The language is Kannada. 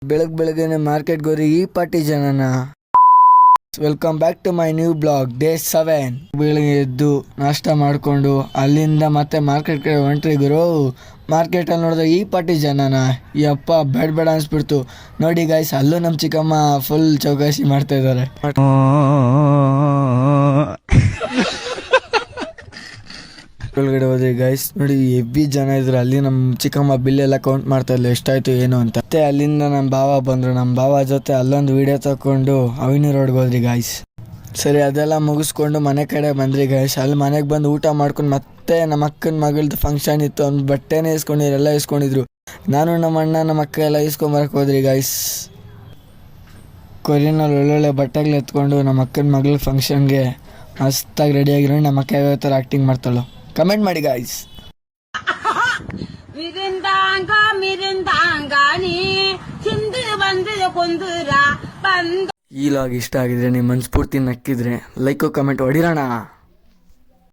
ಬೆಳಗ್ಗೆನೆ ಮಾರ್ಕೆಟ್ಗೆ ಹೋದ್ರೆ ಈ ಪಾರ್ಟಿ ಜನನ. Welcome back to my new blog day 7. ಬೆಳಗ್ಗೆ ಎದ್ದು ನಾಷ್ಟ ಮಾಡಿಕೊಂಡು ಅಲ್ಲಿಂದ ಮತ್ತೆ ಮಾರ್ಕೆಟ್ ಕಡೆ ಹೊಂಟ್ರಿ ಗುರು. ಮಾರ್ಕೆಟಲ್ಲಿ ನೋಡಿದ್ರೆ ಈ ಪಾರ್ಟಿ ಜನನ. ಯಪ್ಪ ಬೇಡ ಅನ್ಸ್ಬಿಡ್ತು. ನೋಡಿ ಗೈಸ್, ಅಲ್ಲೂ ನಮ್ಮ ಚಿಕ್ಕಮ್ಮ ಫುಲ್ ಚೌಕಾಸಿ ಮಾಡ್ತಾ ಇದ್ದಾರೆ. ಒಳಗಡೆ ಹೋದ್ರಿ ಗೈಸ್, ನೋಡಿ ಹೆವಿ ಜನ ಇದ್ರು. ಅಲ್ಲಿ ನಮ್ಮ ಚಿಕ್ಕಮ್ಮ ಬಿಲ್ ಎಲ್ಲ ಕೌಂಟ್ ಮಾಡ್ತಾ ಇಲ್ಲ ಎಷ್ಟಾಯ್ತು ಏನು ಅಂತ. ಮತ್ತೆ ಅಲ್ಲಿಂದ ನಮ್ಮ ಭಾವ ಬಂದರು. ನಮ್ಮ ಭಾವ ಜೊತೆ ಅಲ್ಲೊಂದು ವಿಡಿಯೋ ತಗೊಂಡು ಅವಿನಿ ರೋಡ್ಗೆ ಹೋದ್ರಿ ಗೈಸ್. ಸರಿ, ಅದೆಲ್ಲ ಮುಗಿಸ್ಕೊಂಡು ಮನೆ ಕಡೆ ಬಂದ್ರಿ ಗೈಸ್. ಅಲ್ಲಿ ಮನೆಗೆ ಬಂದು ಊಟ ಮಾಡ್ಕೊಂಡು ಮತ್ತೆ ನಮ್ಮ ಅಕ್ಕನ ಮಗಳದ್ದು ಫಂಕ್ಷನ್ ಇತ್ತು. ಅವ್ನು ಬಟ್ಟೆನೇ ಇಸ್ಕೊಂಡಿದ್ರು, ಎಲ್ಲ ಇಸ್ಕೊಂಡಿದ್ರು. ನಾನು ನಮ್ಮ ಅಣ್ಣ ನಮ್ಮ ಅಕ್ಕ ಎಲ್ಲ ಇಸ್ಕೊಂಬರಕ್ಕೆ ಹೋದ್ರಿ ಗೈಸ್. ಕೊರಿಯಲ್ಲಿ ಒಳ್ಳೊಳ್ಳೆ ಬಟ್ಟೆಗಳು ಎತ್ಕೊಂಡು ನಮ್ಮ ಅಕ್ಕನ ಮಗಳ ಫಂಕ್ಷನ್ಗೆ ಮಸ್ತಾಗಿ ರೆಡಿಯಾಗಿರೋ. ನಮ್ಮ ಅಕ್ಕ ಯಾವ ಥರ ಆ್ಯಕ್ಟಿಂಗ್ ಮಾಡ್ತಾಳೋ ಕಮೆಂಟ್ ಮಾಡಿ ಗಾಯ್ಸ್. ಈ ಲಾಗ್ ಇಷ್ಟ ಆಗಿದ್ರೆ ನಿಮ್ಮ ಮನಸ್ಫೂರ್ತಿ ನಕ್ಕಿದ್ರೆ ಲೈಕ್ ಕಮೆಂಟ್ ಹೊಡಿರೋಣ.